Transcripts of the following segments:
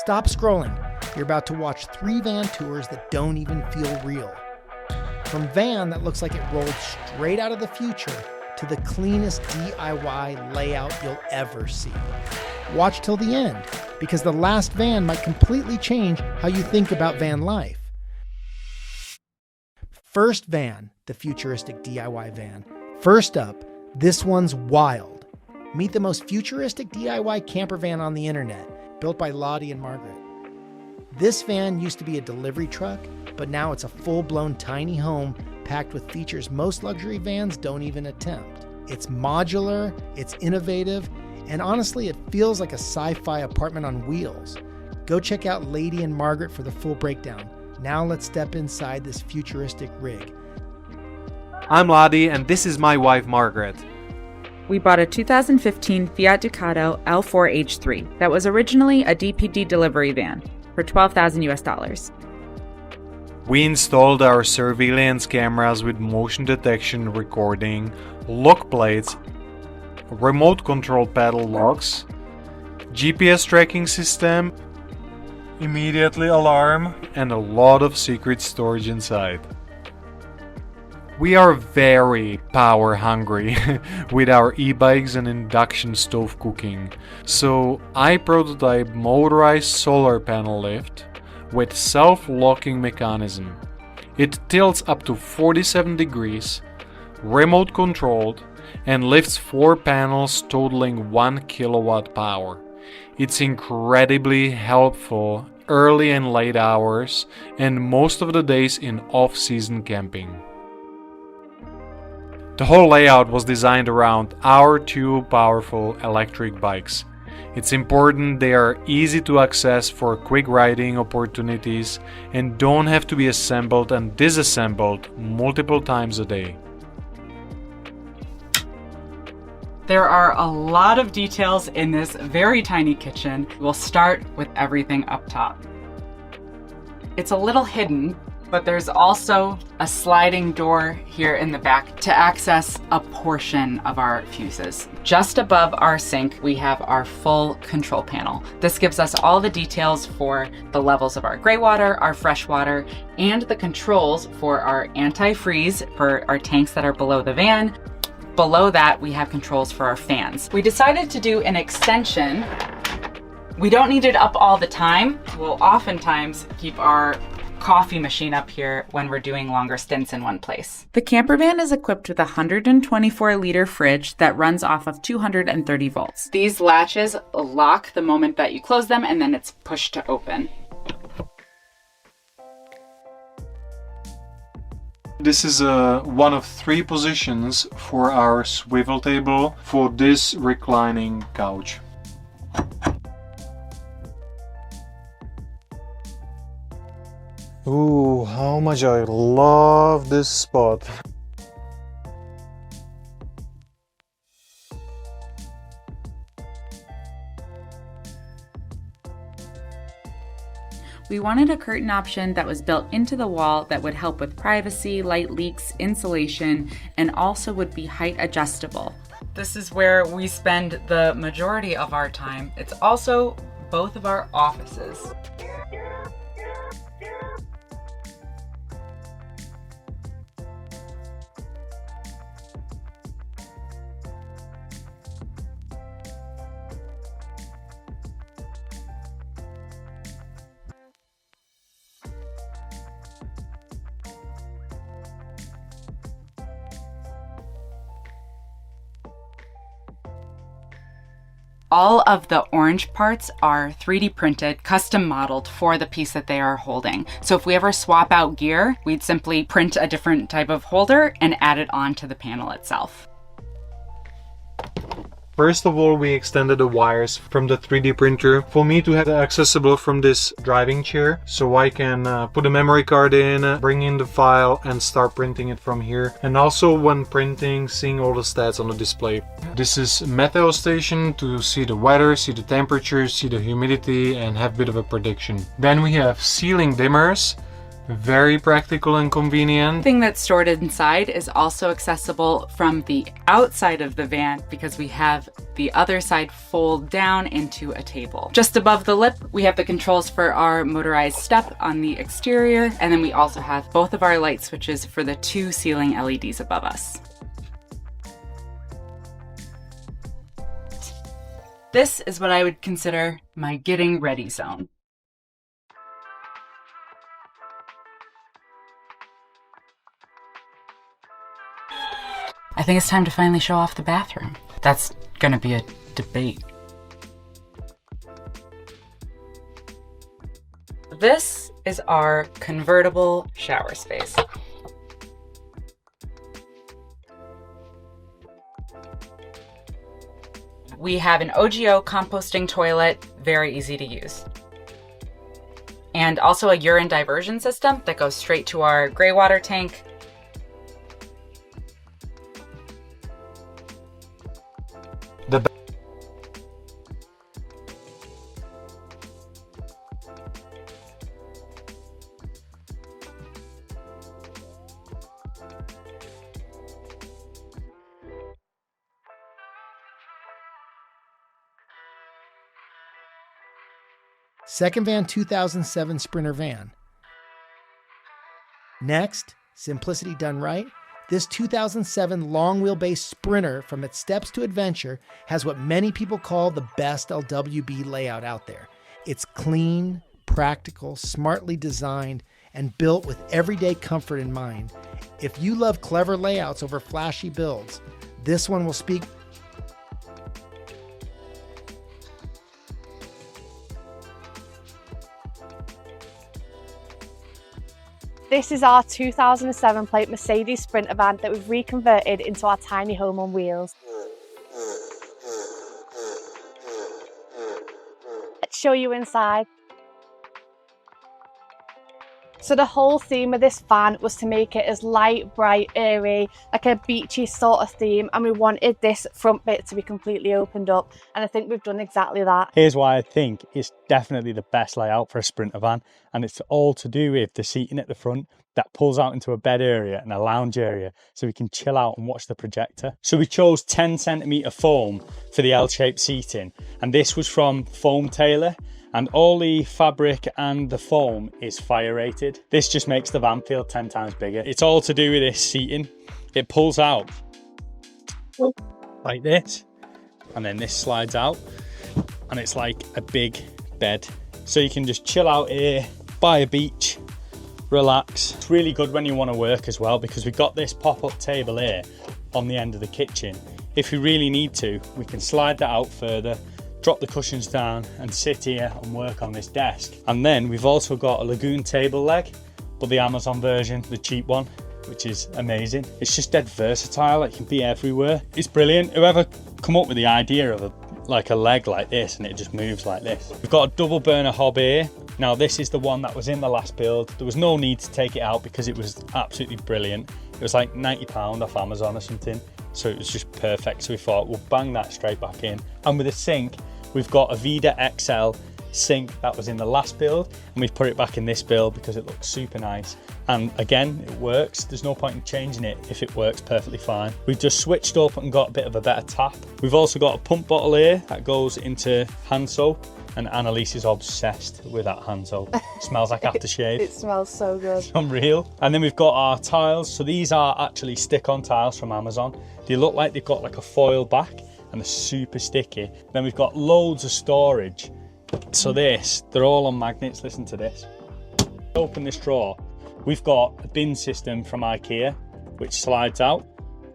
Stop scrolling. You're about to watch 3 van tours that don't even feel real. From van that looks like it rolled straight out of the future to the cleanest DIY layout you'll ever see. Watch till the end, because the last van might completely change how you think about van life. First van, the futuristic DIY van. First up, this one's wild. Meet the most futuristic DIY camper van on the internet, built by Ladi and Margaret. This van used to be a delivery truck, but now it's a full-blown tiny home packed with features most luxury vans don't even attempt. It's modular, it's innovative, and honestly, it feels like a sci-fi apartment on wheels. Go check out Ladi and Margaret for the full breakdown. Now let's step inside this futuristic rig. I'm Ladi, and this is my wife Margaret. We bought a 2015 Fiat Ducato L4H3 that was originally a DPD delivery van for $12,000 US. We installed our surveillance cameras with motion detection recording, lock plates, remote control pedal locks, GPS tracking system, immediately alarm, and a lot of secret storage inside. We are very power hungry with our e-bikes and induction stove cooking, so I prototyped motorized solar panel lift with self-locking mechanism. It tilts up to 47 degrees, remote controlled, and lifts 4 panels totaling 1 kilowatt power. It's incredibly helpful early and late hours and most of the days in off-season camping. The whole layout was designed around our 2 powerful electric bikes. It's important they are easy to access for quick riding opportunities and don't have to be assembled and disassembled multiple times a day. There are a lot of details in this very tiny kitchen. We'll start with everything up top. It's a little hidden, but there's also a sliding door here in the back to access a portion of our fuses. Just above our sink, we have our full control panel. This gives us all the details for the levels of our gray water, our fresh water, and the controls for our anti-freeze for our tanks that are below the van. Below that, we have controls for our fans. We decided to do an extension. We don't need it up all the time. We'll oftentimes keep our coffee machine up here when we're doing longer stints in one place. The camper van is equipped with a 124-liter fridge that runs off of 230 volts. These latches lock the moment that you close them, and then it's pushed to open. This is one of 3 positions for our swivel table for this reclining couch. Ooh, how much I love this spot. We wanted a curtain option that was built into the wall that would help with privacy, light leaks, insulation, and also would be height adjustable. This is where we spend the majority of our time. It's also both of our offices. All of the orange parts are 3D printed, custom modeled for the piece that they are holding. So if we ever swap out gear, we'd simply print a different type of holder and add it onto the panel itself. First of all, we extended the wires from the 3D printer for me to have it accessible from this driving chair, so I can put a memory card in, bring in the file and start printing it from here. And also when printing, seeing all the stats on the display. This is meteo station to see the weather, see the temperature, see the humidity and have a bit of a prediction. Then we have ceiling dimmers Very practical and convenient. Everything that's stored inside is also accessible from the outside of the van because we have the other side fold down into a table. Just above the lip, we have the controls for our motorized step on the exterior, and then we also have both of our light switches for the 2 ceiling LEDs above us. This is what I would consider my getting ready zone. I think it's time to finally show off the bathroom. That's gonna be a debate. This is our convertible shower space. We have an OGO composting toilet, very easy to use. And also a urine diversion system that goes straight to our gray water tank. Second van 2007 Sprinter van. Next, simplicity done right. This 2007 long-wheelbase Sprinter, from its steps to adventure, has what many people call the best LWB layout out there. It's clean, practical, smartly designed, and built with everyday comfort in mind. If you love clever layouts over flashy builds, this one will speak. This is our 2007 plate Mercedes Sprinter van that we've reconverted into our tiny home on wheels. Let's show you inside. So the whole theme of this van was to make it as light, bright, airy, like a beachy sort of theme, and we wanted this front bit to be completely opened up, and I think we've done exactly that. Here's why I think it's definitely the best layout for a Sprinter van, and it's all to do with the seating at the front that pulls out into a bed area and a lounge area so we can chill out and watch the projector. So we chose 10cm foam for the L-shaped seating, and this was from Foam Tailor. And all the fabric and the foam is fire rated. This just makes the van feel 10 times bigger. It's all to do with this seating. It pulls out like this, and then this slides out, and it's like a big bed. So you can just chill out here by a beach, relax. It's really good when you want to work as well, because we've got this pop-up table here on the end of the kitchen. If we really need to, we can slide that out further, drop the cushions down and sit here and work on this desk. And then we've also got a Lagoon table leg, but the Amazon version, the cheap one, which is amazing. It's just dead versatile, it can be everywhere. It's brilliant. Whoever come up with the idea of a leg like this and it just moves like this. We've got a double burner hob here. Now this is the one that was in the last build. There was no need to take it out because it was absolutely brilliant. It was like £90 off Amazon or something. So it was just perfect. So we thought we'll bang that straight back in. And with a sink, we've got a Vida XL sink that was in the last build, and we've put it back in this build because it looks super nice. And again, it works. There's no point in changing it if it works perfectly fine. We've just switched up and got a bit of a better tap. We've also got a pump bottle here that goes into hand soap, and Annalise is obsessed with that hand soap. It smells like aftershave. It smells so good. It's unreal. And then we've got our tiles. So these are actually stick-on tiles from Amazon. They look like they've got like a foil back, and they're super sticky. Then we've got loads of storage. So they're all on magnets. Listen to this. Open this drawer. We've got a bin system from IKEA, which slides out.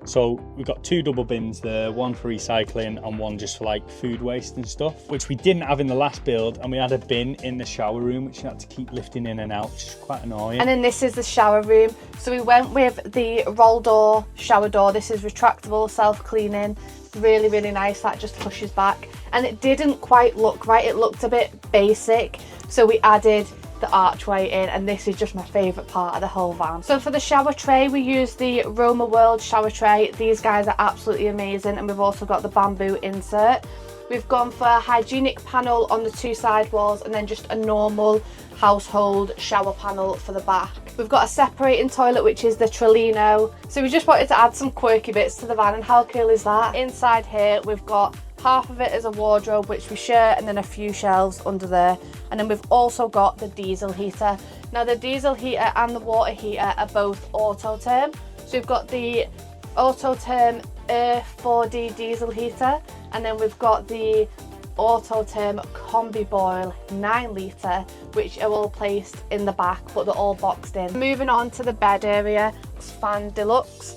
So we've got 2 double bins there, one for recycling and one just for like food waste and stuff, which we didn't have in the last build. And we had a bin in the shower room, which you had to keep lifting in and out, which is quite annoying. And then this is the shower room. So we went with the roll door, shower door. This is retractable, self-cleaning. Really, really nice. That just pushes back. And it didn't quite look right. It looked a bit basic. So we added the archway in, and this is just my favourite part of the whole van. So for the shower tray, we used the Roma World shower tray. These guys are absolutely amazing, and we've also got the bamboo insert. We've gone for a hygienic panel on the two side walls and then just a normal household shower panel for the back. We've got a separating toilet, which is the Trellino. So we just wanted to add some quirky bits to the van, and how cool is that? Inside here we've got half of it as a wardrobe, which we share, and then a few shelves under there. And then we've also got the diesel heater. Now the diesel heater and the water heater are both auto-term. So we've got the auto-term 4D diesel heater, and then we've got the auto-term combi boil 9 litre, which are all placed in the back, but they're all boxed in. Moving on to the bed area, it's Fan Deluxe.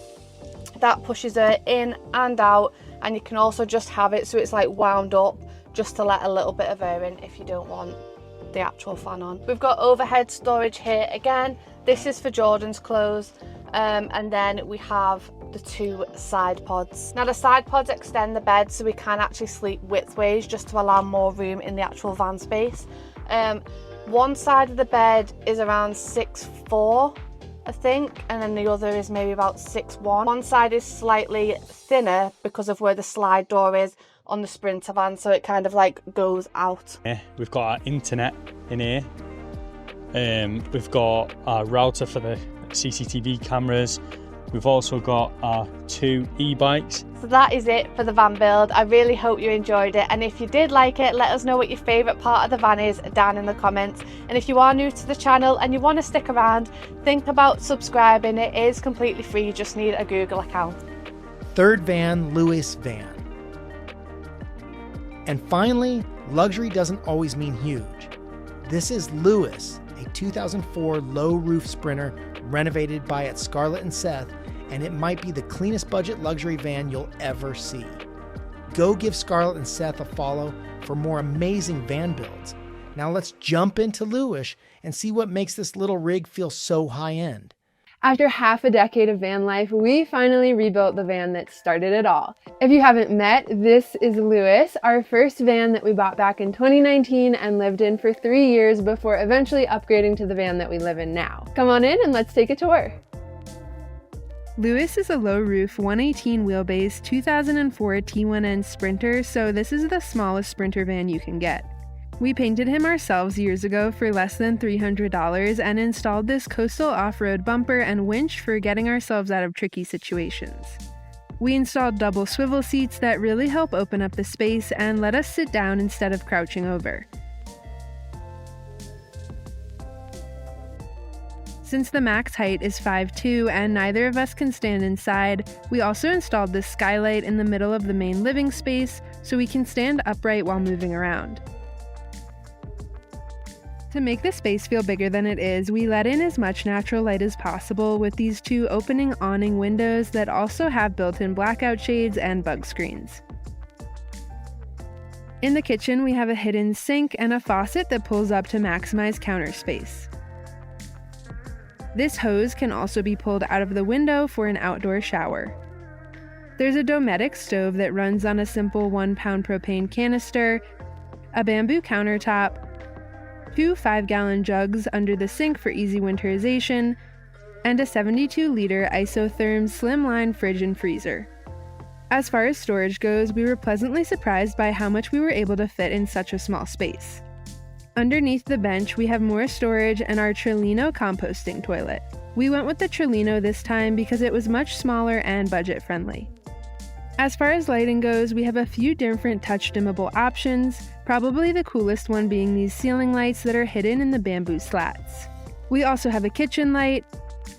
That pushes it in and out, and you can also just have it so it's like wound up, just to let a little bit of air in if you don't want the actual fan on. We've got overhead storage here again. This is for Jordan's clothes, and then we have the 2 side pods. Now the side pods extend the bed so we can actually sleep widthways, just to allow more room in the actual van space. One side of the bed is around 6'4", I think, and then the other is maybe about 6'1". One side is slightly thinner because of where the slide door is on the Sprinter van, so it kind of like goes out. Yeah, we've got our internet in here. We've got our router for the CCTV cameras. We've also got our 2 e-bikes. So that is it for the van build. I really hope you enjoyed it, and if you did like it, let us know what your favourite part of the van is down in the comments. And if you are new to the channel and you want to stick around, think about subscribing. It is completely free, you just need a Google account. Third van, Lewis van. And finally, luxury doesn't always mean huge. This is Lewis, a 2004 low roof Sprinter renovated by its Scarlett and Seth, and it might be the cleanest budget luxury van you'll ever see. Go give Scarlett and Seth a follow for more amazing van builds. Now let's jump into Lewis and see what makes this little rig feel so high-end. After half a decade of van life, we finally rebuilt the van that started it all. If you haven't met, this is Lewis, our first van that we bought back in 2019 and lived in for 3 years before eventually upgrading to the van that we live in now. Come on in and let's take a tour. Lewis is a low-roof 118 wheelbase 2004 T1N Sprinter, so this is the smallest Sprinter van you can get. We painted him ourselves years ago for less than $300 and installed this coastal off-road bumper and winch for getting ourselves out of tricky situations. We installed double swivel seats that really help open up the space and let us sit down instead of crouching over. Since the max height is 5'2" and neither of us can stand inside, we also installed this skylight in the middle of the main living space so we can stand upright while moving around. To make the space feel bigger than it is, we let in as much natural light as possible with these 2 opening awning windows that also have built-in blackout shades and bug screens. In the kitchen, we have a hidden sink and a faucet that pulls up to maximize counter space. This hose can also be pulled out of the window for an outdoor shower. There's a Dometic stove that runs on a simple 1-pound propane canister, a bamboo countertop, 2 5-gallon jugs under the sink for easy winterization, and a 72-liter isotherm slimline fridge and freezer. As far as storage goes, we were pleasantly surprised by how much we were able to fit in such a small space. Underneath the bench, we have more storage and our Trellino composting toilet. We went with the Trellino this time because it was much smaller and budget-friendly. As far as lighting goes, we have a few different touch dimmable options, probably the coolest one being these ceiling lights that are hidden in the bamboo slats. We also have a kitchen light,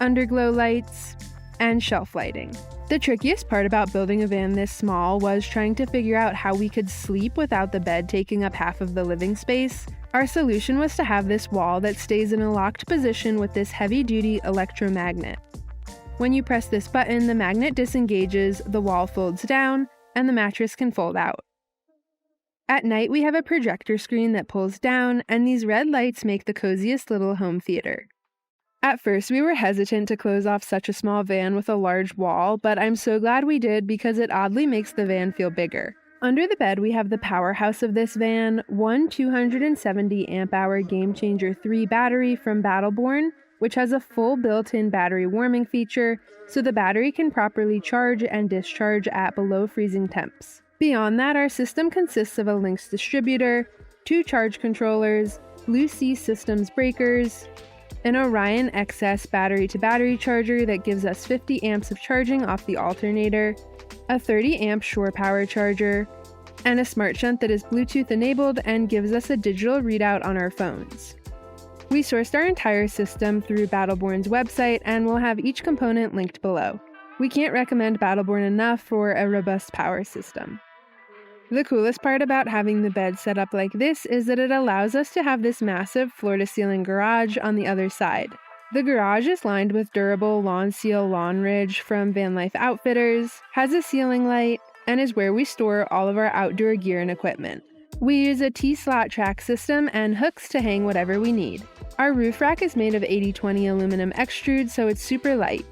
underglow lights, and shelf lighting. The trickiest part about building a van this small was trying to figure out how we could sleep without the bed taking up half of the living space. Our solution was to have this wall that stays in a locked position with this heavy-duty electromagnet. When you press this button, the magnet disengages, the wall folds down, and the mattress can fold out. At night, we have a projector screen that pulls down, and these red lights make the coziest little home theater. At first, we were hesitant to close off such a small van with a large wall, but I'm so glad we did because it oddly makes the van feel bigger. Under the bed, we have the powerhouse of this van, one 270 amp-hour Game Changer 3 battery from Battleborn, which has a full built-in battery warming feature, so the battery can properly charge and discharge at below freezing temps. Beyond that, our system consists of a Lynx distributor, 2 charge controllers, Blue Sea Systems breakers, an Orion XS battery-to-battery charger that gives us 50 amps of charging off the alternator, a 30 amp shore power charger, and a smart shunt that is Bluetooth enabled and gives us a digital readout on our phones. We sourced our entire system through Battleborn's website and we'll have each component linked below. We can't recommend Battleborn enough for a robust power system. The coolest part about having the bed set up like this is that it allows us to have this massive floor-to-ceiling garage on the other side. The garage is lined with durable Lawn Seal Lawn Ridge from Vanlife Outfitters, has a ceiling light, and is where we store all of our outdoor gear and equipment. We use a T-slot track system and hooks to hang whatever we need. Our roof rack is made of 80/20 aluminum extrude, so it's super light.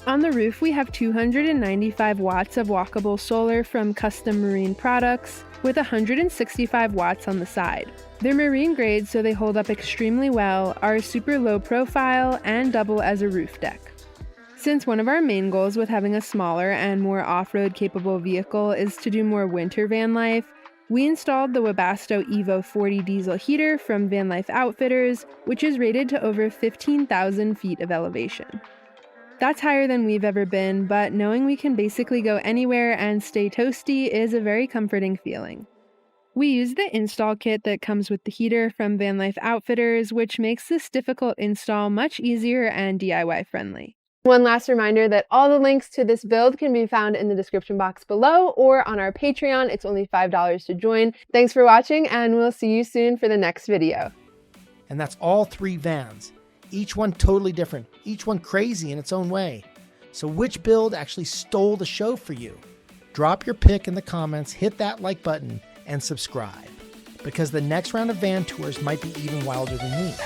On the roof, we have 295 watts of walkable solar from Custom Marine Products, with 165 watts on the side. They're marine grade, so they hold up extremely well, are super low profile, and double as a roof deck. Since one of our main goals with having a smaller and more off-road capable vehicle is to do more winter van life, we installed the Webasto Evo 40 diesel heater from Vanlife Outfitters, which is rated to over 15,000 feet of elevation. That's higher than we've ever been, but knowing we can basically go anywhere and stay toasty is a very comforting feeling. We use the install kit that comes with the heater from Vanlife Outfitters, which makes this difficult install much easier and DIY friendly. One last reminder that all the links to this build can be found in the description box below or on our Patreon. It's only $5 to join. Thanks for watching, and we'll see you soon for the next video. And that's all 3 vans. Each one totally different, each one crazy in its own way. So which build actually stole the show for you? Drop your pick in the comments, hit that like button, and subscribe, because the next round of van tours might be even wilder than these.